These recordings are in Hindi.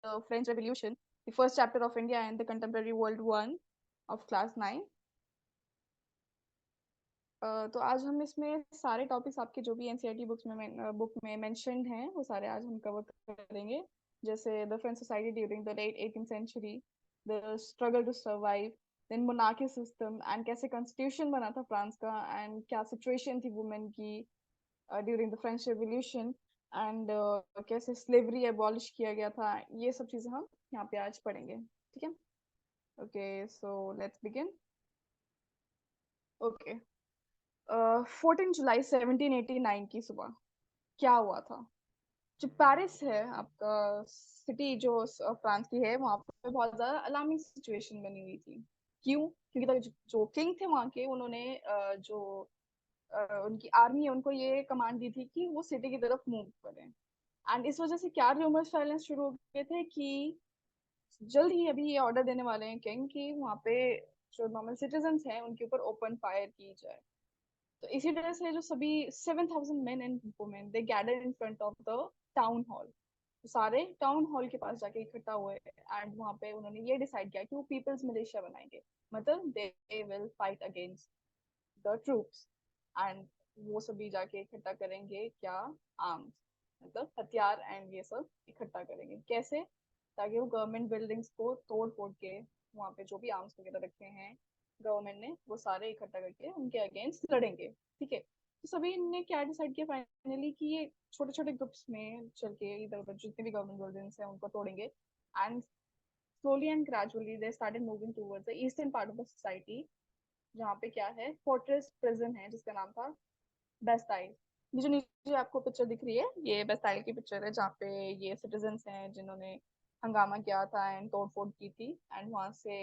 French Revolution, the first chapter of India and the Contemporary World 1 of class 9. तो आज हम इसमें सारे टॉपिक्स आपके जो भी एनसीईआरटी बुक में मेंशन्ड हैं वो सारे आज हम कवर करेंगे, जैसे the French society during the late 18th century, the struggle to survive, then monarchy system and कैसे कॉन्स्टिट्यूशन बना था फ्रांस का एंड क्या सिचुएशन थी वुमेन की during the French revolution and कैसे स्लेवरी एबॉलिश किया गया था। ये सब चीजें हम यहाँ पे आज पढ़ेंगे, ठीक है। Okay, so let's begin. Okay, 14 जुलाई 1789 की सुबह क्या हुआ था। जो पेरिस है आपका सिटी, जो फ्रांस की है, वहां पे बहुत ज्यादा अलार्मिंग सिचुएशन बनी हुई थी। क्यों? क्योंकि जो किंग थे वहां के, उन्होंने जो उनकी आर्मी है उनको ये कमांड दी थी कि वो सिटी की तरफ मूव करें। एंड इस वजह से क्या रूमर्स फैलने शुरू हो गए थे कि जल्द ही अभी ये ऑर्डर देने वाले हैं किंग कि वहाँ पे जो नॉर्मल सिटीजन्स हैं उनके ऊपर ओपन फायर की जाए। तो इसी तरह से जो सभी 7,000 men and women they gathered in front of the town hall। तो सारे टाउन हॉल के पास जाके इकट्ठा हुए एंड वहाँ पे उन्होंने ये डिसाइड किया कि वो पीपल्स मिलिशिया बनाएंगे, मतलब they will fight against the troops. And वो सभी जाके इकट्ठा करेंगे क्या, आर्म्स, मतलब हथियार एंड ये सब इकट्ठा करेंगे। कैसे? ताकि वो गवर्नमेंट बिल्डिंग्स को तोड़ फोड़ के वहाँ पे जो भी आर्म्स वगैरह रखे हैं गवर्नमेंट ने वो सारे इकट्ठा करके उनके अगेंस्ट लड़ेंगे, ठीक है। तो सभी ने क्या डिसाइड किया फाइनली कि ये छोटे छोटे ग्रुप्स में चल के इधर उधर जितने भी गवर्नमेंट बिल्डिंग्स हैं उनको तोड़ेंगे। And slowly and gradually they started moving towards the eastern part of the society, जहाँ पे क्या है, फोर्ट्रेस प्रिजन है जिसका नाम था बेस्टाइल। ये जो नीचे आपको पिक्चर दिख रही है ये बेस्टाइल की पिक्चर है, जहाँ पे ये सिटीजन्स हैं जिन्होंने हंगामा किया था एंड तोड़ फोड़ की थी एंड वहां से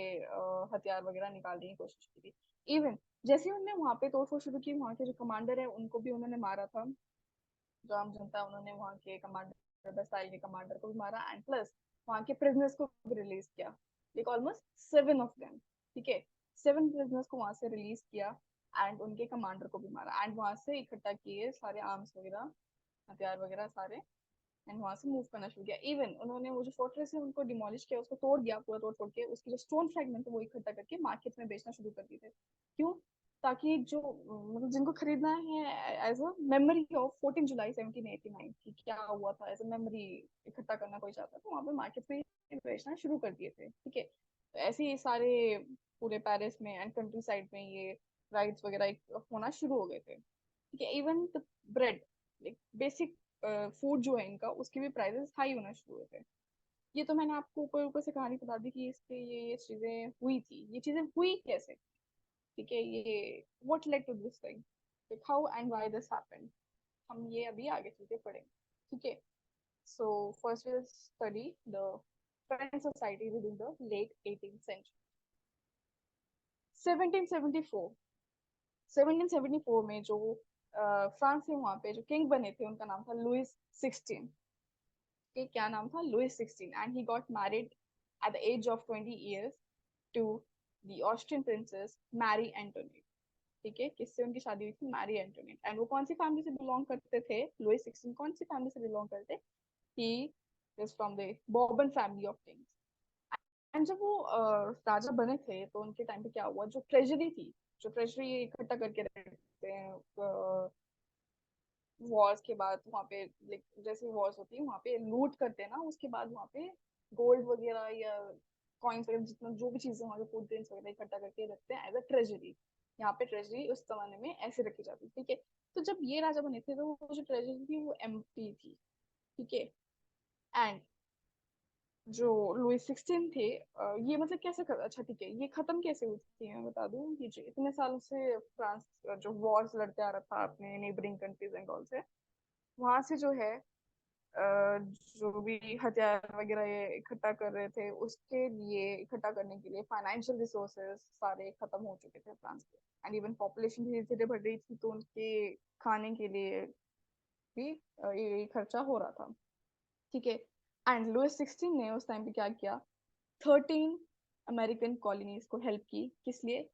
हथियार वगैरह निकालने की कोशिश की थी। इवन जैसे ही उन्होंने वहां पे तोड़ फोड़ शुरू की, वहां के जो कमांडर है उनको भी उन्होंने मारा था। जो आम जनता, उन्होंने वहां के कमांडर बेस्टाइल के कमांडर को भी मारा एंड प्लस वहां के प्रिजनर्स को भी रिलीज किया, लाइक ऑलमोस्ट 7 of them, ठीक है। 7 प्रिजनर्स को वहां से रिलीज किया एंड उनके कमांडर को भी मारा एंड वहां से इकट्ठा किए सारे आर्म्स वगैरह, हथियार वगैरह सारे, एंड वहां से मूव करना शुरू किया। इवन उन्होंने वो जो फोर्ट्रेस है उनको डिमोलिश किया, उसको तोड़ दिया, पूरा तोड़ फोड़ के उसकी जो स्टोन फ्रेगमेंट है वो इकट्ठा करके मार्केट में बेचना शुरू कर दिए थे। क्यों? ताकि जो मतलब जिनको खरीदना है एज अ मेमोरी ऑफ 14 जुलाई 1789 की क्या हुआ था, एज अ मेमोरी इकट्ठा करना कोई चाहता तो वहां पे मार्केट में बेचना शुरू कर दिए थे, ठीक है। तो ऐसे ही सारे पूरे पेरिस में एंड कंट्री साइड में ये राइड्स वगैरह होना शुरू हो गए थे, ठीक है। Even the bread, like basic food जो है इनका, उसके भी प्राइसेस हाई होना शुरू हुए थे। ये तो मैंने आपको ऊपर ऊपर से कहानी बता दी कि इसके ये चीजें हुई थी। ये चीजें हुई कैसे, ठीक है, ये what led to this thing, like how and why this happened, हम ये अभी आगे चल के पढ़ेंगे, ठीक है। So first will study the French society within the late 18th century. 1774 1774 में जो फ्रांस के वहां पे जो किंग बने थे उनका नाम था लुइस 16। के क्या नाम था? Louis 16। And he got married at the age of 20 years to the Austrian princess Marie Antoinette, ठीक है। किससे उनकी शादी हुई थी? Mary Antoinette. एंड वो कौन सी फैमिली से बिलोंग करते थे? लुइस 16 कौन सी फैमिली से बिलोंग करते? He is from the Bourbon family of Kings. And जब वो राजा बने थे तो उनके टाइम पे क्या हुआ, जो ट्रेजरी थी, जो ट्रेजरी इकट्ठा करके रखते हैं वॉर्स के बाद वहाँ पे, लाइक जैसे वॉर्स होती है वहाँ पे लूट करते हैं ना, उसके बाद वहाँ पे गोल्ड वगैरह या कॉइन्स वगैरह जितना जो भी चीजें वहाँ पे फूड ग्रेन्स वगैरह इकट्ठा करके रखते हैं एज अ ट्रेजरी। यहाँ पे ट्रेजरी उस जमाने में ऐसे रखी जाती थी, ठीक है। तो जब ये राजा बने थे तो वो जो ट्रेजरी थी वो एम्प्टी थी, ठीक है। एंड जो लुइस 16 थे, ये मतलब कैसे अच्छा ठीक है, ये खत्म कैसे हुई थी मैं बता दूं। ये जो इतने सालों से फ्रांस जो वॉर्स लड़ते आ रहा था अपने नेबरिंग कंट्रीज एंड ऑल से, वहां से जो है जो भी हथियार वगैरह ये इकट्ठा कर रहे थे, उसके लिए इकट्ठा करने के लिए फाइनेंशियल रिसोर्सेज सारे खत्म हो चुके थे फ्रांस के। एंड इवन पॉपुलेशन धीरे धीरे बढ़ रही थी तो उनके खाने के लिए भी ये खर्चा हो रहा था, ठीक है। एंड लुइस 16 ने उस टाइम पे क्या किया, 13 अमेरिकन कॉलोनीज को हेल्प की। किस लिए?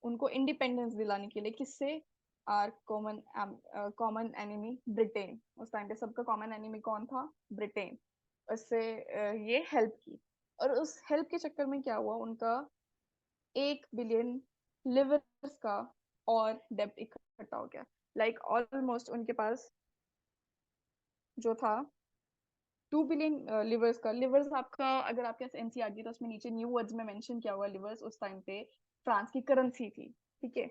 उनको इंडिपेंडेंस दिलाने के लिए। किससे? Our common enemy Britain. उस टाइम पे सबका कॉमन एनिमी कौन था? ब्रिटेन। उससे ये हेल्प की, और उस हेल्प के चक्कर में क्या हुआ, उनका 1 बिलियन लिवर्स का और डेब्ट इकट्ठा हो गया। लाइक ऑलमोस्ट उनके पास जो था 2 बिलियन लिवर्स का। लिवर्स आपका, अगर आपके पास एनसीईआरटी तो उसमें नीचे न्यू वर्ड्स में मेंशन किया हुआ, लिवर्स उस टाइम पे फ्रांस की करेंसी थी। ठीक है,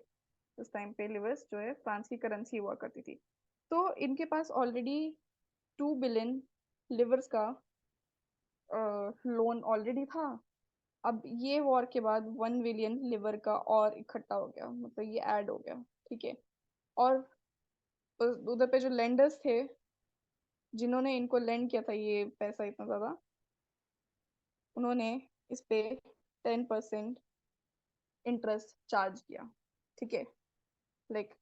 उस टाइम पे लिवर्स जो है फ्रांस की करेंसी हुआ करती थी। तो इनके पास ऑलरेडी 2 बिलियन लिवर्स का लोन ऑलरेडी था। अब ये वॉर के बाद 1 बिलियन लिवर का और इकट्ठा हो गया, मतलब ये ऐड हो गया। ठीक है, और उधर पे जो लेंडर्स थे, जिन्होंने इनको लेंड किया था ये पैसा इतना ज्यादा, उन्होंने इस पे 10% इंटरेस्ट चार्ज किया। ठीक है, like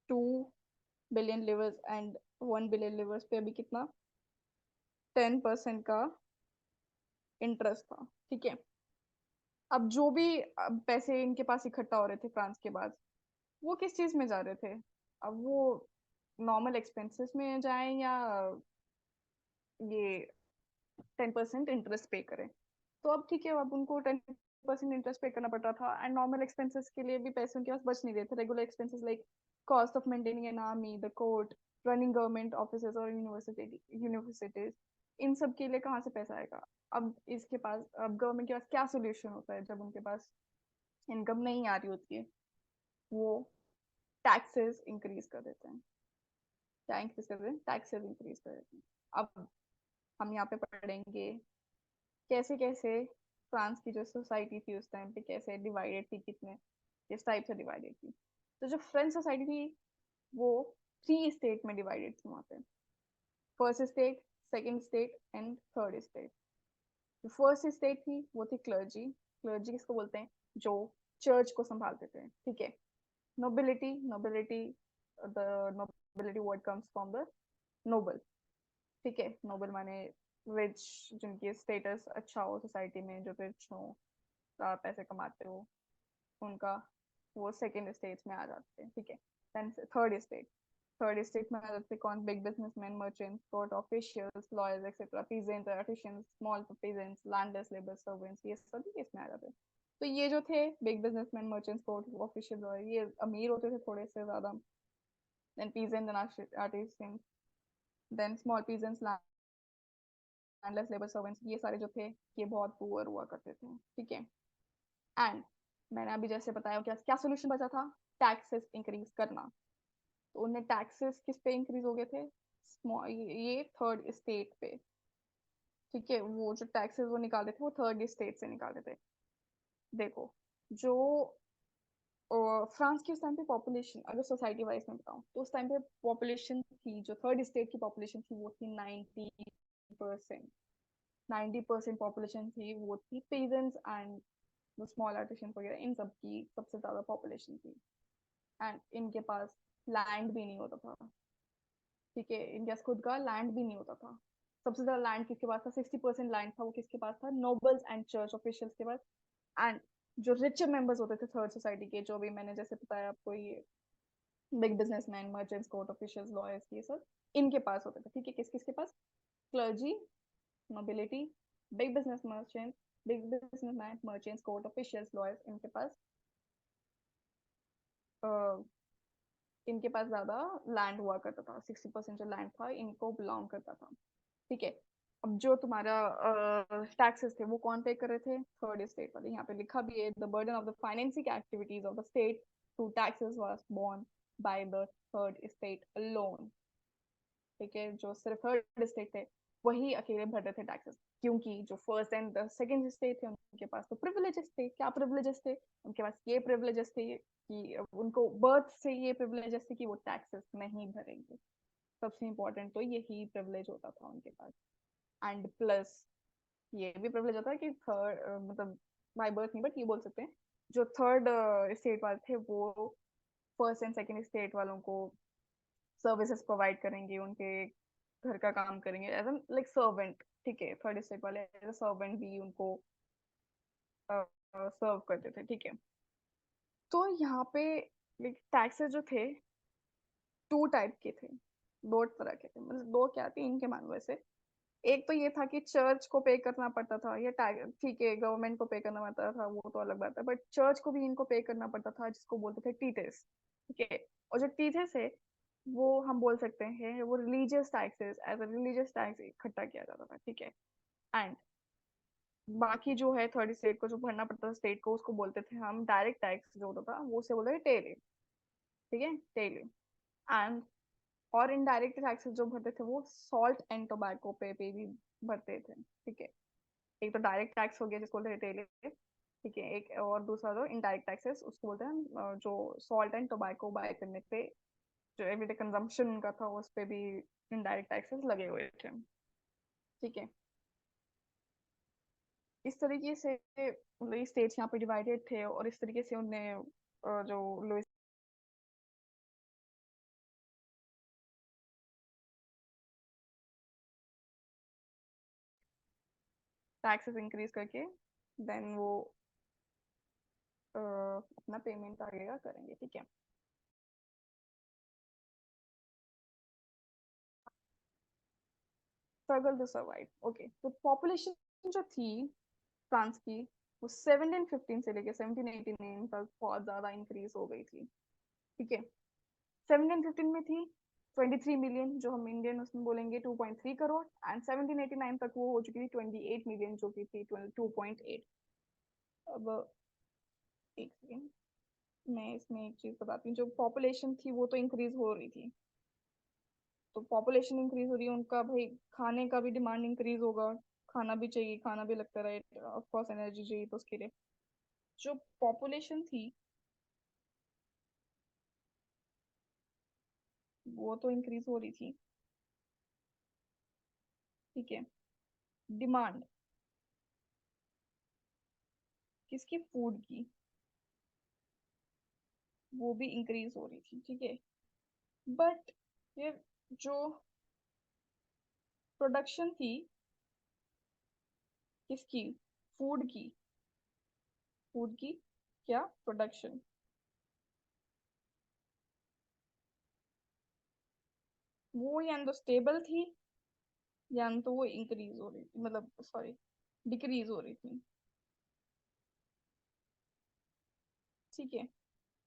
2 billion levers and 1 billion levers पे अभी कितना, 10% का इंटरेस्ट था। ठीक है, अब जो भी पैसे इनके पास इकट्ठा हो रहे थे फ्रांस के बाद, वो किस चीज में जा रहे थे? अब वो नॉर्मल एक्सपेंसेस में जाएं या ये 10% इंटरेस्ट पे करें? तो अब ठीक है, अब उनको 10% इंटरेस्ट पे करना पड़ रहा था, एंड नॉर्मल एक्सपेंसेस के लिए भी पैसे उनके पास बच नहीं रहे थे। Regular expenses like cost of maintaining an army, the court, running government offices और यूनिवर्सिटीज, इन सब के लिए कहाँ से पैसा आएगा? अब इसके पास, अब गवर्नमेंट के पास क्या सोल्यूशन होता है जब उनके पास इनकम नहीं आ रही होती है? वो टैक्सेस इंक्रीज कर देते हैं। क्या इंक्रीज कर देते हैं? टैक्सेस इंक्रीज कर देते हैं। अब हम यहाँ पे पढ़ेंगे कैसे कैसे फ्रांस की जो सोसाइटी थी उस टाइम पे कैसे डिवाइडेड थी, कितने किस टाइप से डिवाइडेड थी। तो जो फ्रेंच सोसाइटी थी वो 3 स्टेट में डिवाइडेड थी वहाँ पे। First state, second state and third state. जो फर्स्ट स्टेट थी वो थी क्लर्जी। क्लर्जी किसको बोलते हैं? जो चर्च को संभालते थे। ठीक है, nobility, nobility, the nobility word comes from the noble. ठीक है, नोबल माने रिच, जिनकी स्टेटस अच्छा हो सोसाइटी में, जो रिच हो, पैसे कमाते हो, उनका वो सेकेंड स्टेज में आ जाते हैं। ठीक है, then third stage, third stage में आ जाते हैं कौन? Big businessman, merchants, court officials, lawyers etcetera, peasants, artisans, small peasants, landless labour servants, ये सभी इसमें आ जाते हैं। तो ये जो थे big businessman, merchants, court official, lawyer, ये अमीर होते थे थोड़े से ज्यादा। Then peasant and artisans, then small peasants, landless labour servants, ये सारे जो थे ये बहुत पुअर हुआ करते थे। ठीक है, एंड मैंने अभी जैसे बताया क्या क्या सोल्यूशन बचा था? टैक्सेस इंक्रीज करना। तो उन्हें टैक्सेस किस पे इंक्रीज हो गए थे? ये थर्ड स्टेट पे। ठीक है, वो जो टैक्सेस वो निकालते थे वो थर्ड स्टेट से निकालते थे। देखो, जो फ्रांस की उस टाइम पे पॉपुलेशन, अगर सोसाइटी वाइज में बताऊं तो उस टाइम पे पॉपुलेशन थी, जो थर्ड स्टेट की पॉपुलेशन थी वो थी 90%। 90% पॉपुलेशन थी वो थी पेजेंट्स एंड वो स्मॉल आर्टिशन वगैरह, इन सब की सबसे ज्यादा पॉपुलेशन थी। एंड इनके पास लैंड भी नहीं होता था। ठीक है, इनके पास खुद का लैंड भी नहीं होता था। सबसे ज्यादा लैंड किसके पास था? 60% लैंड था वो किसके पास था? नोबल्स एंड चर्च ऑफिशियल्स के पास। एंड जो रिच मेंबर्स होते थे थर्ड सोसाइटी के, जो भी मैंने जैसे बताया आपको, ये big businessman, merchants, court officials, lawyers, ये सब इनके पास होते थे। ठीक है, किस किसके पास? Clergy, nobility, big business merchants, big businessman, merchants, court officials, lawyers, इनके पास ज्यादा लैंड हुआ करता था। 60% जो लैंड था इनको बिलोंग करता था। ठीक है, अब जो तुम्हारा टैक्सेस थे वो कौन पे कर रहे थे? थर्ड स्टेट वाले। यहाँ पे लिखा भी है, the burden of the financing activities of the state through taxes was borne by the third state alone. ठीक है, जो सिर्फ थर्ड स्टेट थे वही अकेले भर रहे थे टैक्सेस, क्योंकि जो फर्स्ट एंड सेकंड स्टेट थे उनके पास तो प्रिविलेजेस थे। क्या प्रिविलेजेस थे उनके पास? ये प्रिविलेजेस थे कि उनको बर्थ से ये प्रिविलेजेस थे कि वो टैक्सेस नहीं भरेंगे। सबसे इम्पोर्टेंट तो यही प्रिविलेज होता था उनके पास। एंड प्लस ये भी प्रिविलेज होता है कि थर्ड, मतलब बाय बर्थ नहीं, बट ये बोल सकते हैं जो थर्ड स्टेट वाले थे वो फर्स्ट एंड सेकंड स्टेट वालों को सर्विसेज प्रोवाइड करेंगे, उनके घर का काम करेंगे एज एन लाइक सर्वेंट। ठीक है, थर्ड स्टेट वाले एज अ सर्वेंट भी उनको सर्व करते थे। ठीक है, तो यहाँ पे टैक्सेस जो थे 2 टाइप के थे, 2 तरह के थे, मतलब 2 क्या, 3 के मान लो ऐसे। एक तो ये था कि चर्च को पे करना पड़ता था, ये ठीक है गवर्नमेंट को पे करना पड़ता था, वो तो अलग बात है, बट चर्च को भी इनको पे करना पड़ता था, जिसको बोलते थे टीथेस। ठीक है। और जो टीथेस है वो हम बोल सकते हैं वो religious taxes, as a religious tax इकट्ठा किया जाता था। ठीक है। एंड बाकी जो है थर्ड स्टेट को जो भरना पड़ता था स्टेट को, उसको बोलते थे हम डायरेक्ट टैक्स, जो होता था वो उसे बोलते थे टेले। ठीक है, टेले। एंड और इनडायरेक्ट टैक्सेस जो भरते थे वो सॉल्ट एंड टोबैको पे भी भरते थे। ठीक है। एक तो डायरेक्ट टैक्स हो गया जिसको बोलते हैं टेले। ठीक है। एक और दूसरा जो इनडायरेक्ट टैक्सेस उसको बोलते हैं जो सॉल्ट एंड टोबैको बाय करने पे जो एवरीडे कंजम्पशन उनका था उस पे भी इनडायरेक्ट टैक्सेस लगे हुए थे। ठीक है। इस तरीके से मतलब स्टेट्स यहाँ पे डिवाइडेड थे, और इस तरीके से उनने जो लोएस्ट टैक्सेस इंक्रीज करके देन वो अपना पेमेंट आगे करेंगे। ठीक है। Struggle to survive. ओके, तो पॉपुलेशन जो थी फ्रांस की वो 1715 से लेके 1789 तक बहुत ज्यादा इंक्रीज हो गई थी। ठीक है। 1715 में थी 23 मिलियन, जो हम इंडियन उसमें बोलेंगे 2.3 करोड़, एंड 1789 तक वो हो चुकी थी 28 मिलियन, जो की थी 2.8। अब एक सेकेंड, मैं इसमें एक चीज बताती हूँ। जो पॉपुलेशन थी वो तो इंक्रीज हो रही थी, तो पॉपुलेशन इंक्रीज हो रही है, उनका भाई खाने का भी डिमांड इंक्रीज होगा, खाना भी चाहिए, खाना भी लगता रहे, ऑफ कोर्स एनर्जी चाहिए, तो उसके लिए जो पॉपुलेशन थी वो तो इंक्रीज हो रही थी। ठीक है। डिमांड किसकी? फूड की, वो भी इंक्रीज हो रही थी। ठीक है। बट फिर जो प्रोडक्शन थी किसकी? फूड की। फूड की क्या प्रोडक्शन, वो या तो स्टेबल थी या तो वो इंक्रीज हो रही थी, मतलब सॉरी डिक्रीज हो रही थी। ठीक है।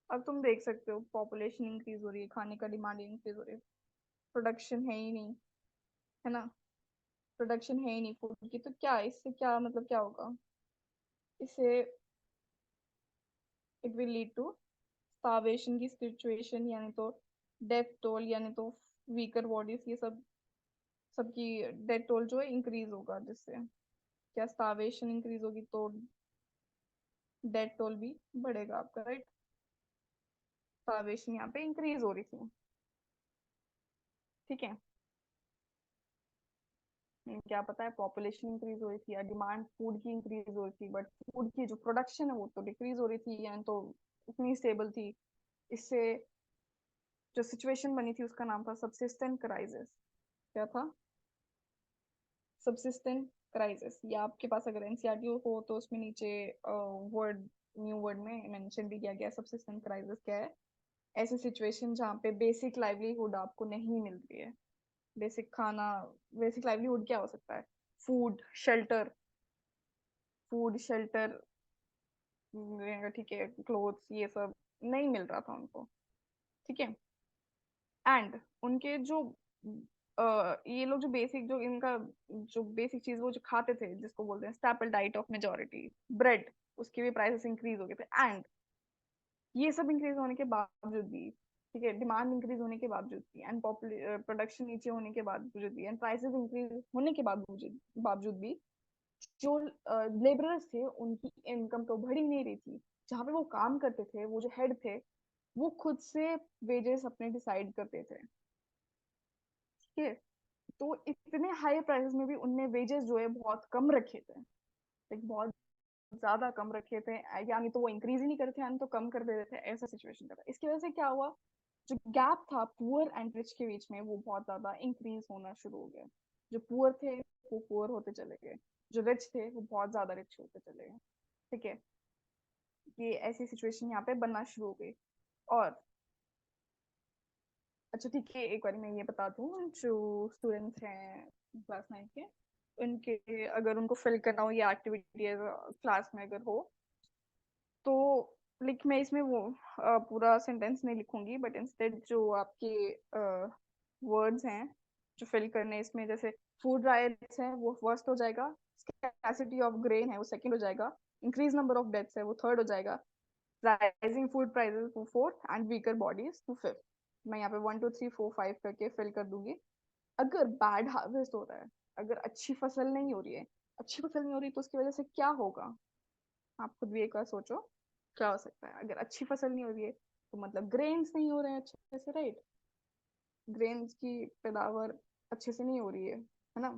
अब तुम देख सकते हो पॉपुलेशन इंक्रीज हो रही है, खाने का डिमांड इंक्रीज हो रही है, प्रोडक्शन है ही नहीं, है ना? प्रोडक्शन है ही नहीं फूड की, तो क्या इससे क्या मतलब क्या होगा? इससे it will lead to starvation की सिचुएशन, यानी तो डेथ टोल, यानी तो वीकर बॉडीज, ये सब सबकी डेथ टोल जो है इंक्रीज होगा, जिससे क्या स्टार्वेशन इंक्रीज होगी तो डेथ टोल भी बढ़ेगा आपका, राइट? स्टार्वेशन यहाँ पे इंक्रीज हो रही थी। ठीक है। क्या पता है पॉपुलेशन इंक्रीज हो रही थी या डिमांड फूड की इंक्रीज हो रही थी, बट फूड की जो प्रोडक्शन है वो तो डिक्रीज हो रही थी, या तो उतनी स्टेबल थी। इससे जो सिचुएशन बनी थी उसका नाम था सबसिस्टेंट क्राइसिस। क्या था? सबसिस्टेंट क्राइसिस। या आपके पास अगर एनसीईआरटी हो तो उसमें नीचे वर्ड, न्यू वर्ड में मेंशन भी किया गया सबसिस्टेंट क्राइसिस क्या है। ऐसी सिचुएशन जहाँ पे बेसिक लाइवलीहुड आपको नहीं मिल रही है। बेसिक खाना, बेसिक लाइवलीहुड क्या हो सकता है? फूड शेल्टर, फूड शेल्टर, ठीक है, क्लोथ्स, ये सब नहीं मिल रहा था उनको। ठीक है। एंड उनके जो ये लोग जो बेसिक जो इनका जो बेसिक चीज वो जो खाते थे जिसको बोलते हैं staple diet of majority, bread, उसके भी प्राइसेस इंक्रीज हो गए थे। एंड ये सब इंक्रीज होने के बावजूद भी, ठीक है, डिमांड इंक्रीज होने के बावजूद भी, एंड प्रोडक्शन नीचे होने के बावजूद भी, एंड प्राइसेस इंक्रीज होने के बावजूद बावजूद भी जो लेबरर्स थे उनकी इनकम तो बढ़ ही नहीं रही थी। जहाँ पे वो काम करते थे, वो जो हेड थे वो खुद से वेजेस अपने डिसाइड करते थे। ठीक है। तो इतने हाई प्राइसेस में भी उनने वेजेस जो है बहुत कम रखे थे, लाइक बहुत ज्यादा कम रखे थे, यानी तो वो इंक्रीज ही नहीं करते यानी तो कम कर देते थे, ऐसा सिचुएशन था। इसकी वजह से क्या हुआ, जो गैप था पुअर एंड रिच के बीच में वो बहुत ज्यादा इंक्रीज होना शुरू हो गया। जो पुअर थे वो पुअर होते चले गए, जो रिच थे वो बहुत ज्यादा रिच होते चले गए। ठीक है। ये ऐसी सिचुएशन यहाँ पे बनना शुरू हो गई। और अच्छा ठीक है, एक बार मैं ये बता दूं जो स्टूडेंट्स हैं क्लास 9 के, उनके अगर उनको फिल करना हो ये एक्टिविटी क्लास में अगर हो तो लाइक मैं इसमें वो पूरा सेंटेंस नहीं लिखूंगी बट इंस्टेड जो आपके वर्ड्स हैं जो फिल करने हैं इसमें जैसे फूड राइट्स है वो फर्स्ट हो जाएगा, स्कैर्सिटी ऑफ ग्रेन है वो सेकंड हो जाएगा, इंक्रीज नंबर ऑफ डेथ्स है वो थर्ड हो जाएगा, राइजिंग फूड प्राइसेस वो फोर्थ एंड वीकर बॉडीज वो फिफ्थ। मैं यहाँ पे 1 2 3 4 5 करके फिल कर दूंगी। अगर बैड हार्वेस्ट हो रहा है, अगर अच्छी फसल नहीं हो रही है, अच्छी फसल नहीं हो रही तो उसकी वजह से क्या होगा, आप खुद भी एक बार सोचो क्या हो सकता है। अगर अच्छी फसल नहीं हो रही है तो मतलब ग्रेन्स नहीं हो रहे हैं अच्छे से, राइट? ग्रेन्स की पैदावार अच्छे से नहीं हो रही है ना?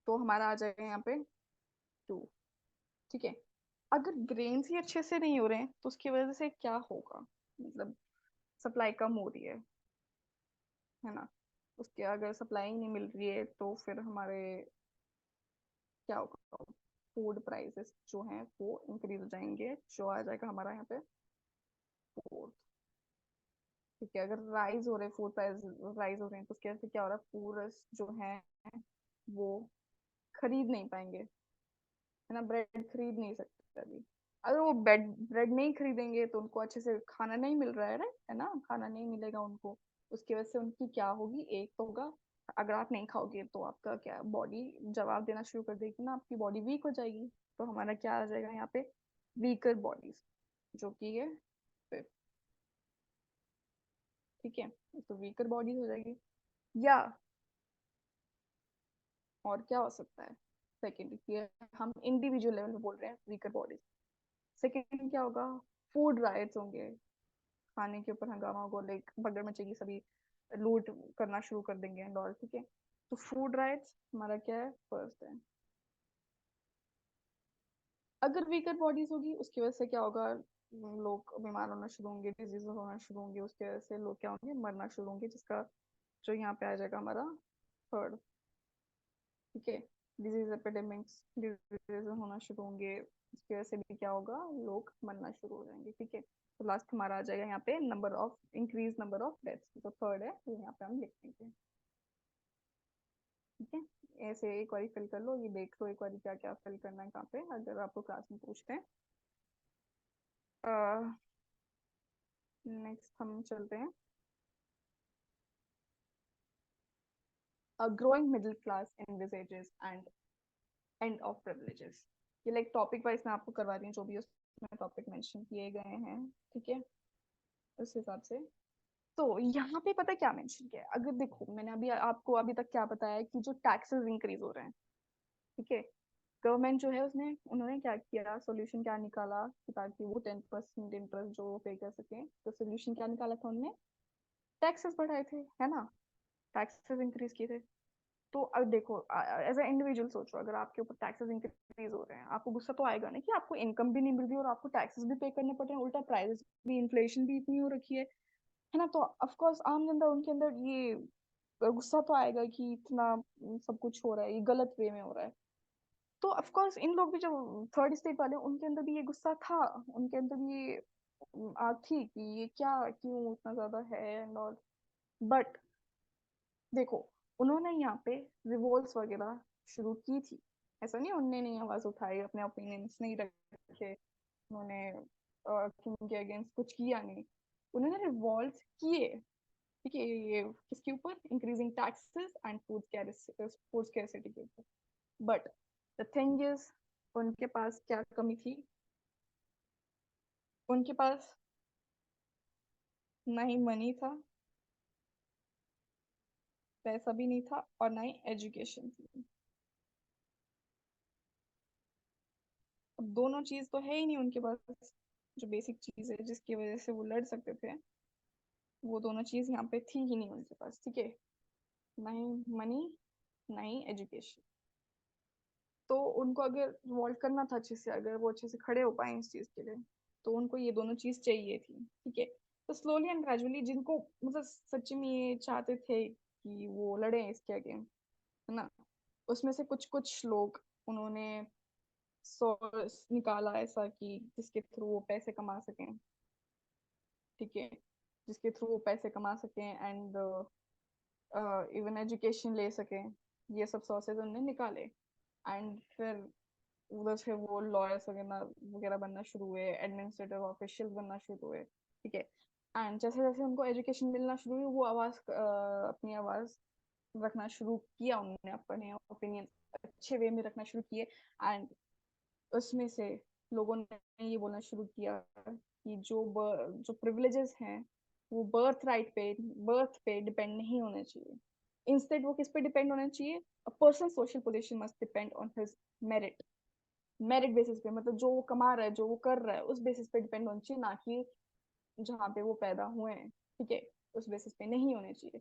तो हमारा आ जाएगा यहाँ पे 2। ठीक है, अगर ग्रेन्स ही अच्छे से नहीं हो रहे हैं तो उसकी वजह से क्या होगा, मतलब सप्लाई कम हो रही है ना? उसके अगर सप्लाई नहीं मिल रही है तो फिर हमारे क्या होगा, फूड प्राइसेस जो हैं वो इंक्रीज हो जाएंगे, जो आ जाएगा हमारा यहाँ पे 4। ठीक है, अगर राइज हो रहे फूड प्राइस राइज हो रहे हैं तो उसके वजह से क्या हो रहा है, पूरस जो है वो खरीद नहीं पाएंगे, है ना? ब्रेड खरीद नहीं सकते अभी। अगर वो ब्रेड ब्रेड नहीं खरीदेंगे तो उनको अच्छे से खाना नहीं मिल रहा है, राइट है ना? खाना नहीं मिलेगा उनको, उसकी वजह से उनकी क्या होगी, एक तो होगा अगर आप नहीं खाओगे तो आपका क्या बॉडी जवाब देना शुरू कर देगी ना, आपकी बॉडी वीक हो जाएगी। तो हमारा क्या आ जाएगा यहाँ पे, वीकर बॉडीज, जो कि है फिर। ठीक है, तो वीकर बॉडीज हो जाएगी। या और क्या हो सकता है, सेकेंड ये हम इंडिविजुअल लेवल पे बोल रहे हैं वीकर बॉडीज। सेकेंड क्या होगा, फूड राइट्स होंगे, खाने के ऊपर हंगामा होगा, लाइक भगदड़ मचेगी, सभी लूट करना शुरू कर देंगे एंड ऑल। ठीक है, तो फूड राइट्स हमारा क्या है, फर्स्ट है। अगर वीकर बॉडीज होगी उसकी वजह से क्या होगा, लोग बीमार होना शुरू होंगे, डिजीज होना शुरू होंगे, उसकी वजह से लोग क्या होंगे, मरना शुरू होंगे, जिसका जो यहाँ पे आ जाएगा हमारा थर्ड। ठीक है, डिजीज एपिडेमिक्स, डिजीज होना शुरू होंगे, इसकी वजह से भी क्या होगा, लोग मरना शुरू हो जाएंगे। ठीक है, तो लास्ट हमारा आ जाएगा यहाँ पे number of increase number of deaths, जो थर्ड है वो यहाँ पे हम लिख देंगे। ठीक है, ऐसे एक बार फिल कर लो, ये देख लो एक बार क्या क्या फिल करना है कहाँ पे, अगर आपको क्लास में पूछते हैं। नेक्स्ट हम चलते हैं, growing middle class envisages and end of privileges। ये लाइक टॉपिक वाइज मैं आपको करवा रही हूँ, जो भी उसमें टॉपिक मेंशन किए गए हैं। ठीक है, उस हिसाब से तो यहाँ पे पता है क्या मेंशन किया है, अगर देखो मैंने अभी आपको अभी तक क्या बताया है कि जो टैक्सेस इंक्रीज हो रहे हैं। ठीक है, गवर्नमेंट जो है उसने उन्होंने क्या किया, सोल्यूशन क्या निकाला कि ताकि वो 10% इंटरेस्ट जो पे कर सके, तो सोल्यूशन क्या निकाला था उन्होंने, टैक्सेस बढ़ाए थे, है ना? टैक्सेस इंक्रीज किए थे। तो अब देखो एज ए इंडिविजुअल सोचो, अगर आपके ऊपर टैक्सेस इंक्रीज हो रहे हैं, आपको गुस्सा तो आएगा ना कि आपको इनकम भी नहीं मिल रही और आपको टैक्सेस भी पे करने पड़ रहे हैं, उल्टा प्राइसेस भी, इन्फ्लेशन भी इतनी हो रखी है ना? तो ऑफ कोर्स आम जनता उनके अंदर ये गुस्सा तो आएगा कि इतना सब कुछ हो रहा है, ये गलत वे में हो रहा है। तो ऑफ कोर्स इन लोग भी जो थर्ड स्टेट वाले, उनके अंदर भी ये गुस्सा था, उनके अंदर भी ये आग थी कि ये क्या, क्यों इतना ज्यादा है एंड ऑल। बट देखो, उन्होंने यहाँ पे रिवोल्ट्स वगैरह शुरू की थी, ऐसा नहीं उन्होंने नहीं आवाज उठाई, अपने ओपिनियंस नहीं रखे, उन्होंने किंग के अगेंस्ट कुछ किया नहीं, उन्होंने रिवॉल्ट किए। ठीक है, ये किसके ऊपर, increasing taxes and food scarcity के ऊपर। बट द थिंग इज, उनके पास क्या कमी थी, उनके पास ना ही मनी था, पैसा भी नहीं था, और ना ही एजुकेशन थी। अब दोनों चीज तो है ही नहीं उनके पास, जो बेसिक चीज है जिसकी वजह से वो लड़ सकते थे, वो दोनों चीज यहाँ पे थी ही नहीं उनके पास। ठीक है, ना ही मनी, ना ही एजुकेशन। तो उनको अगर रिवॉल्ट करना था अच्छे से, अगर वो अच्छे से खड़े हो पाए इस चीज के लिए, तो उनको ये दोनों चीज चाहिए थी। ठीक है, तो स्लोली एंड ग्रेजुअली जिनको मतलब सच्ची में ये चाहते थे कि वो लड़े इसके अगेंस्ट, है ना, उसमें से कुछ कुछ लोग उन्होंने सोर्स निकाला ऐसा कि जिसके थ्रू वो पैसे कमा सकें। ठीक है, जिसके थ्रू वो पैसे कमा सकें एंड इवन एजुकेशन ले सकें, ये सब सोर्सेज उन्होंने निकाले। एंड फिर उधर से वो लॉयर्स वगैरह वगैरह बनना शुरू हुए, एडमिनिस्ट्रेटिव ऑफिशियल बनना शुरू हुए। ठीक है। एंड जैसे जैसे उनको एजुकेशन मिलना शुरू हुई, वो अपनी आवाज रखना शुरू किया, उन्होंने अपने ओपिनियन अच्छे वे में रखना शुरू किए। एंड उसमें से लोगों ने ये बोलना शुरू किया कि जो प्रिविलेजेस हैं वो बर्थ पे डिपेंड नहीं होने चाहिए। इंस्टेड वो किस पे डिपेंड होना चाहिए? A person social position must depend on his merit. Merit basis पे, मतलब जो वो कमा रहा है, जो वो कर रहा है, उस बेसिस पे डिपेंड होना चाहिए, ना कि जहाँ पे वो पैदा हुए हैं। ठीक है, उस बेसिस पे नहीं होने चाहिए।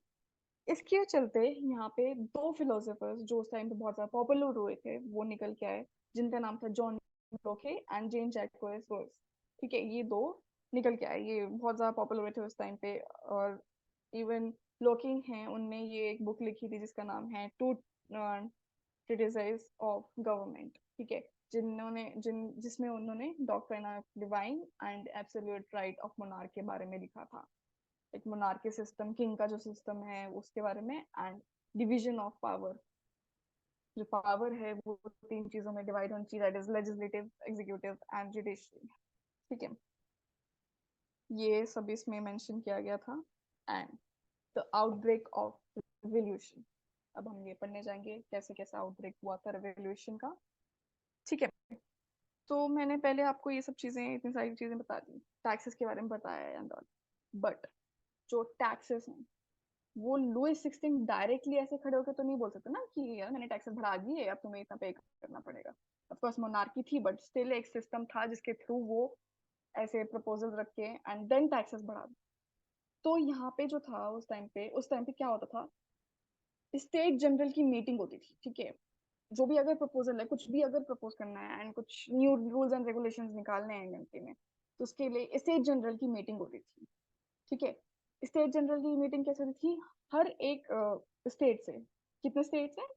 इसके चलते यहाँ पे दो फिलोसोफर्स जो उस टाइम पे बहुत ज्यादा पॉपुलर हुए थे वो निकल के आए, जिनका नाम था जॉन लोके एंड जेन जैक्वेस रोज। ठीक है, ये दो निकल के आए, ये बहुत ज्यादा पॉपुलर हुए थे उस टाइम पे। और इवन लोकिंग हैं, उनने ये एक बुक लिखी थी जिसका नाम है टू क्रिटिसाइज ऑफ गवर्नमेंट। ठीक है, जिसमें उन्होंने doctrine of divine and absolute right of monarch के बारे में लिखा था। एक मोनार्की सिस्टम, किंग का जो सिस्टम है उसके बारे में, एंड डिवीजन ऑफ पावर। जो पावर है वो तीन चीजों में डिवाइड होनी चाहिए, that is legislative, executive and judiciary. ठीक है, ये सब इसमें मेंशन किया गया था। And the outbreak of revolution, अब हम ये पढ़ने जाएंगे कैसे कैसे आउटब्रेक हुआ था रिवॉल्यूशन का। ठीक है, तो मैंने पहले आपको ये सब चीजें, इतनी सारी चीजें बता दी, टैक्सेस के बारे में बताया एंड ऑल। बट जो टैक्सेस हैं वो लुइस 16 डायरेक्टली ऐसे खड़े होकर तो नहीं बोल सकते ना कि यार मैंने टैक्सेस बढ़ा दिए, अब तुम्हें इतना पे करना पड़ेगा। ऑफ कोर्स मोनार्की थी, बट स्टिल एक सिस्टम था जिसके थ्रू वो ऐसे प्रपोजल रख के एंड देन टैक्सेस बढ़ा दी। तो यहाँ पे जो था उस टाइम पे क्या होता था, स्टेट जनरल की मीटिंग होती थी। ठीक है, जो भी अगर प्रपोजल है, कुछ भी अगर प्रपोज करना है एंड कुछ न्यू रूल्स एंड रेगुलेशंस निकालने हैं कंट्री में, तो उसके लिए स्टेट जनरल की मीटिंग होती थी। ठीक है, स्टेट जनरल की मीटिंग कैसे होती थी? हर एक स्टेट से, कितने स्टेट्स हैं?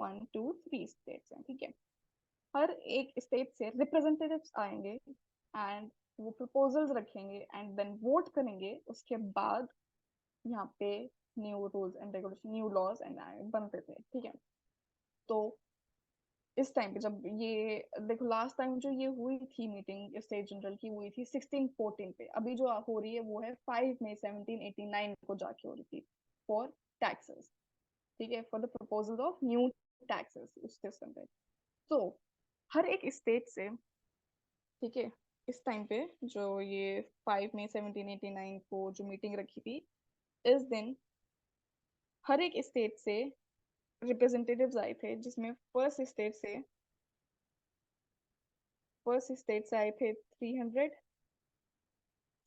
1 2 3 स्टेट्स हैं। ठीक है, हर एक स्टेट से रिप्रेजेंटेटिव्स आएंगे एंड वो प्रपोजल्स रखेंगे एंड देन वोट करेंगे। उसके बाद यहाँ पे new rules and regulation, new laws and बनते थे। ठीक है, तो इस टाइम पे जब ये देखो, लास्ट टाइम जो ये हुई थी मीटिंग स्टेट जनरल की, हुई थी 1614 पे। अभी जो हो रही है वो है 5 मई 1789 को जाके हो रही थी, फॉर टैक्सेस। ठीक है, for the proposal of new taxes उस सिस्टम पे। तो हर एक स्टेट से, ठीक है, इस टाइम पे जो ये 5 मई 1789 को जो मीटिंग रखी थी, इस दिन हर एक स्टेट से रिप्रेजेंटेटिव्स आए थे, जिसमें फर्स्ट स्टेट से आए थे 300,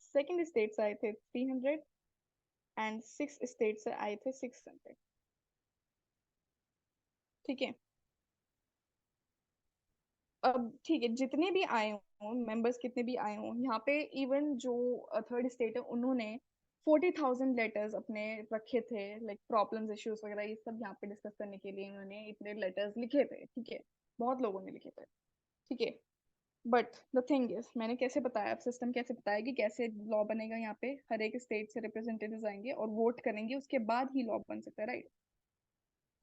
सेकंड स्टेट से आए थे 300 एंड सिक्स स्टेट से आए थे 600। ठीक है, अब ठीक है, जितने भी आए हों मेंबर्स, कितने भी आए हों यहाँ पे, इवन जो थर्ड स्टेट है उन्होंने 40,000 लेटर्स अपने रखे थे, लाइक प्रॉब्लम्स इश्यूज वगैरह ये सब यहाँ पे डिस्कस करने के लिए उन्होंने इतने लेटर्स लिखे थे। ठीक है, बहुत लोगों ने लिखे थे। ठीक है, बट द थिंग इज, मैंने कैसे बताया, सिस्टम कैसे बताया कि कैसे लॉ बनेगा। यहाँ पे हर एक स्टेट से रिप्रेजेंटेटिव्स आएंगे और वोट करेंगे, उसके बाद ही लॉ बन सकता है, राइट?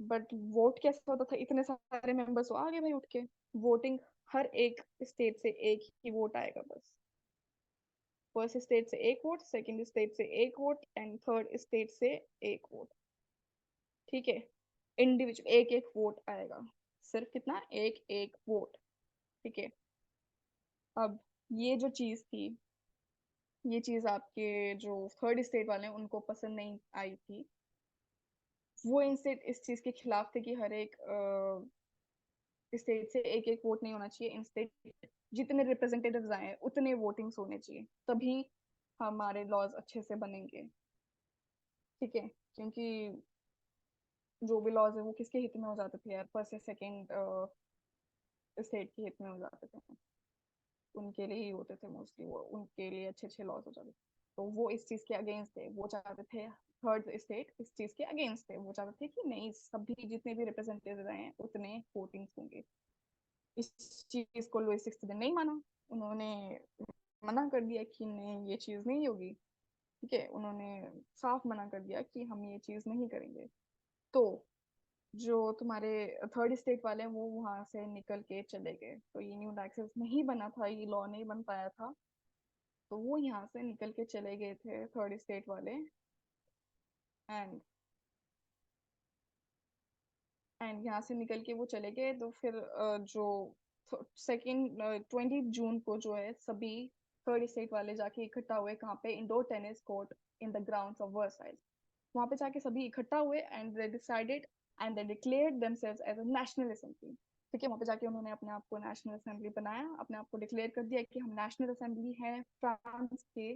बट वोट कैसे होता था? इतने सारे मेंबर्स हो आगे भाई उठ के वोटिंग, हर एक स्टेट से एक ही वोट आएगा बस। फर्स्ट स्टेट से एक वोट, सेकंड स्टेट से एक वोट एंड थर्ड स्टेट से एक वोट। ठीक है, इंडिविजुअल एक एक वोट आएगा, सिर्फ कितना? एक एक वोट। ठीक है, अब ये जो चीज थी, ये चीज आपके जो थर्ड स्टेट वाले हैं उनको पसंद नहीं आई थी। वो इंस्टेट इस चीज के खिलाफ थे कि हर एक स्टेट से एक एक वोट नहीं होना चाहिए, इंस्टेट जितने रिप्रेजेंटेटिव्स आए हैं उतने वोटिंग्स होने चाहिए, तभी हमारे लॉज अच्छे से बनेंगे। ठीक है, क्योंकि जो भी लॉज है वो किसके हित में हो जाते थे यार? फर्स्ट या सेकेंड स्टेट के हित में हो जाते थे, उनके लिए ही होते थे मोस्टली, वो उनके लिए अच्छे अच्छे लॉज हो जाते थे। तो वो इस चीज के अगेंस्ट थे, वो चाहते थे, थर्ड स्टेट इस चीज के अगेंस्ट थे, वो चाहते थे कि नहीं, सभी जितने भी रिप्रेजेंटेटिव हैं उतने वोटिंग्स होंगे। इस चीज को लुईस 16 ने नहीं माना, उन्होंने मना कर दिया कि नहीं, ये चीज नहीं होगी। ठीक है, उन्होंने साफ मना कर दिया कि हम ये चीज नहीं करेंगे। तो जो तुम्हारे थर्ड स्टेट वाले हैं वो वहां से निकल के चले गए, तो ये न्यू टैक्सेस नहीं बना था, ये लॉ नहीं बन पाया था, तो वो यहाँ से निकल के चले गए थे थर्ड स्टेट वाले। एंड यहाँ से निकल के वो चले गए, तो फिर जो सेकेंड 20 जून को जो है सभी थर्ड स्टेट वाले जाके इकट्ठा हुए कहाँ पे, indoor tennis court in the grounds of Versailles. वहां पे जाके सभी इकट्ठा हुए and they decided and they declared themselves as a national assembly. ठीक है, वहां पे जाके उन्होंने अपने आप को नेशनल असेंबली बनाया, अपने आप को डिक्लेयर कर दिया कि हम नेशनल असेंबली हैं फ्रांस के।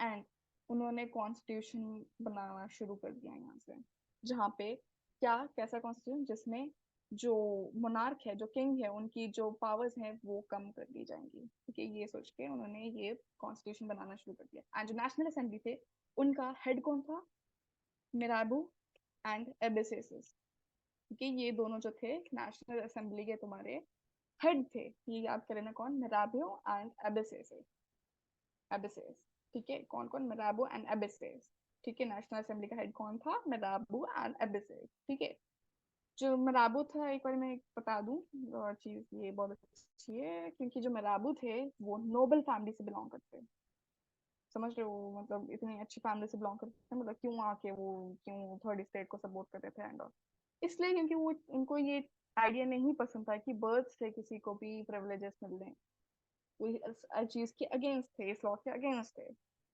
एंड उन्होंने कॉन्स्टिट्यूशन बनाना शुरू कर दिया यहाँ से, जहाँ पे क्या कैसा कॉन्स्टिट्यूशन जिसमें जो मोनार्क है, जो किंग है, उनकी जो पावर्स हैं वो कम कर दी जाएंगी। ठीक है, ये सोच के उन्होंने ये कॉन्स्टिट्यूशन बनाना शुरू कर दिया। एंड जो नेशनल असेंबली थे उनका हेड कौन था? मिराबू एंड एबेसेसिस। क्योंकि ये दोनों जो थे नेशनल असेंबली के तुम्हारे हेड थे, ये याद कर लेना कौन, मिराबियो एंड एबेसेसिस। एबेसेस। ठीक है, कौन कौन, मिराबू एंड एबेसेस। ठीक है, नेशनल असेंबली का हेड कौन था? मिराबू एंड एबेसेस। ठीक है, जो मिराबू था, एक बार मैं बता दूं और चीज ये बहुत अच्छी है, क्योंकि जो मिराबू थे वो नोबल फैमिली से बिलोंग करते हैं। समझ रहे हो, मतलब इतनी अच्छी फैमिली से बिलोंग करते हैं, मतलब क्यों आके वो क्यों थर्ड स्टेट को सपोर्ट करते थे एंड ऑल। इसलिए क्योंकि वो उनको ये आइडिया नहीं पसंद था कि बर्थ से किसी को भी प्रिविलेजेस मिल रहे हैं। वो इस चीज के अगेंस्ट थे, इस लॉ के अगेंस्ट थे।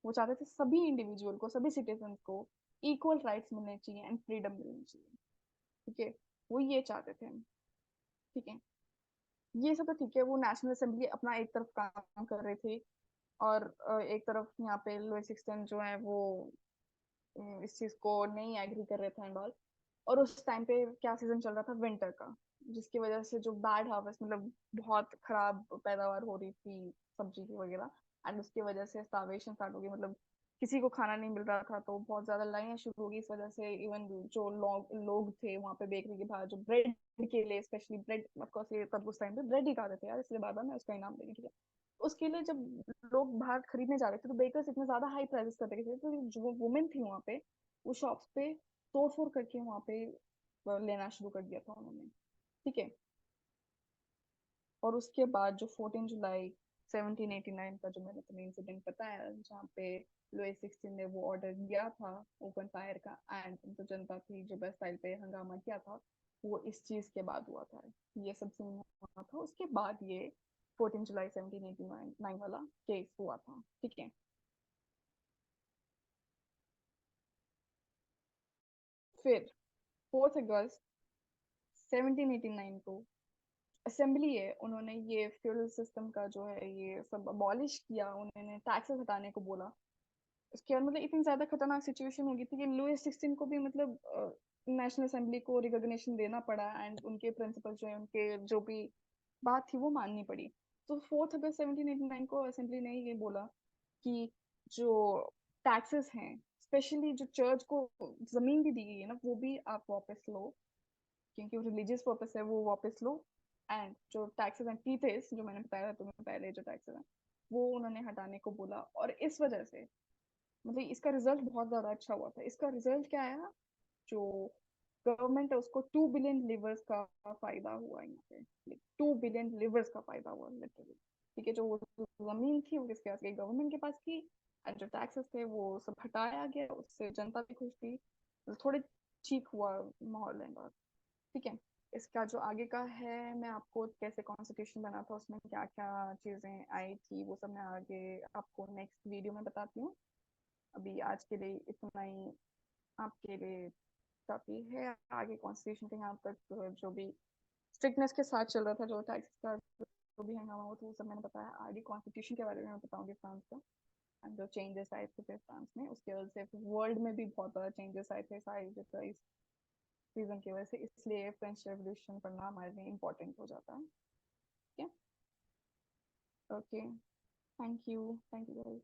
वो चाहते थे सभी इंडिविजुअल को, सभी सिटीजन को इक्वल राइट्स मिलने चाहिए एंड फ्रीडम मिलनी चाहिए। ठीक है, वो ये चाहते थे। ठीक है, ये सब तो ठीक है, वो नेशनल असेंबली अपना एक तरफ काम कर रही थी, और एक तरफ यहाँ पे लुईस सिक्सटीन जो है वो इस चीज को नहीं एग्री कर रहे थे एंड ऑल। और उस टाइम पे क्या सीजन चल रहा था, विंटर का, जिसकी वजह से जो बैड हार्वेस्ट, मतलब बहुत खराब पैदावार हो रही थी सब्जी की वगैरह। एंड उसकी वजह से स्टार्वेशन स्टार्ट हो गई, मतलब किसी को खाना नहीं मिल रहा था, तो बहुत ज्यादा लड़ाइयाँ शुरू हो गई इस वजह से। इवन जो लोग थे वहाँ पे बेकरी के बाहर, जो ब्रेड के लिए स्पेशली ब्रेड, ऑफकोर्स ये तब उस टाइम पे ब्रेड ही खाते थे यार, इसलिए बार बार मैं उसका ही नाम ले रही थी। उसके लिए जब लोग बाहर खरीदने जा रहे थे तो बेकर्स इतने ज्यादा हाई प्राइसेस कर रहे थे, तो जो वुमेन थी वहाँ पे, वो शॉप्स पे तोड़ फोड़ करके वहाँ पे लेना शुरू कर दिया था उन्होंने। ठीक है, और उसके बाद जो 14 जुलाई 1789 का जो मैंने तुम्हें इंसिडेंट बताया, जहाँ पे लुईस सिक्सटीन ने वो ऑर्डर दिया था ओपन फायर का, एंड जो जनता थी जो बेस्टाइल पे हंगामा किया था, वो इस चीज के बाद हुआ था। ये सब सीन हुआ था, उसके बाद ये 14 जुलाई 1789 वाला केस हुआ था। ठीक है, फिर 4 अगस्त 1789 को असेंबली है, उन्होंने ये फ्यूडल सिस्टम का जो है ये सब अबॉलिश किया, उन्होंने टैक्सेस हटाने को बोला। उसके बाद मतलब इतनी ज्यादा खतरनाक सिचुएशन हो गई थी कि लुईस सिक्सटीन को भी मतलब नेशनल असेंबली को रिकॉग्निशन देना पड़ा, एंड उनके प्रिंसिपल जो है, उनके जो भी बात थी वो माननी पड़ी। तो 4 अगस्त 1789 को असेंबली ने ये बोला कि जो टैक्सेस हैं, स्पेशली जो चर्च को जमीन भी दी गई है ना, वो भी आप वापस लो, क्योंकि वो रिलीजियस पर्पस है, वो वापस लो। एंड जो टैक्सेस एंड फीस जो मैंने बताया था तुम्हें पहले, जो टैक्सेस हैं वो उन्होंने हटाने को बोला। और इस वजह से मतलब इसका रिजल्ट बहुत ज्यादा अच्छा हुआ था। इसका रिजल्ट क्या आया, जो गवर्नमेंट है उसको 2 बिलियन लिवर्स का फायदा हुआ यहाँ पे, 2 बिलियन लिवर्स का फायदा हुआ लिटरली। ठीक है, जो वो जमीन थी वो किसके पास गई, गवर्नमेंट के पास की। और जो टैक्सेस थे वो सब हटाया गया, उससे जनता भी खुश थी, तो थोड़े ठीक हुआ माहौल एंड और। ठीक है, इसका जो आगे का है, मैं आपको कैसे कॉन्स्टिट्यूशन बना था, उसमें क्या क्या चीजें आई थी, वो सब मैं आगे आपको नेक्स्ट वीडियो में बताती हूँ। अभी आज के लिए इतना ही आपके लिए काफी है। आगे कॉन्स्टिट्यूशन के यहाँ तक जो भी स्ट्रिक्टनेस के साथ चल रहा था, जो टैक्स का जो भी हंगामा हुआ था, वो सब मैंने बताया। आगे कॉन्स्टिट्यूशन के बारे में मैं बताऊंगी फ्रांस का, एंड जो चेंजेस आए थे फ्रांस में, उसकी वजह से वर्ल्ड में भी बहुत ज्यादा चेंजेस आए थे सारे इस रीजन की वजह से। इसलिए फ्रेंच रेवोल्यूशन पढ़ना हमारे लिए इम्पोर्टेंट हो जाता है। ठीक है, okay, thank you, thank you.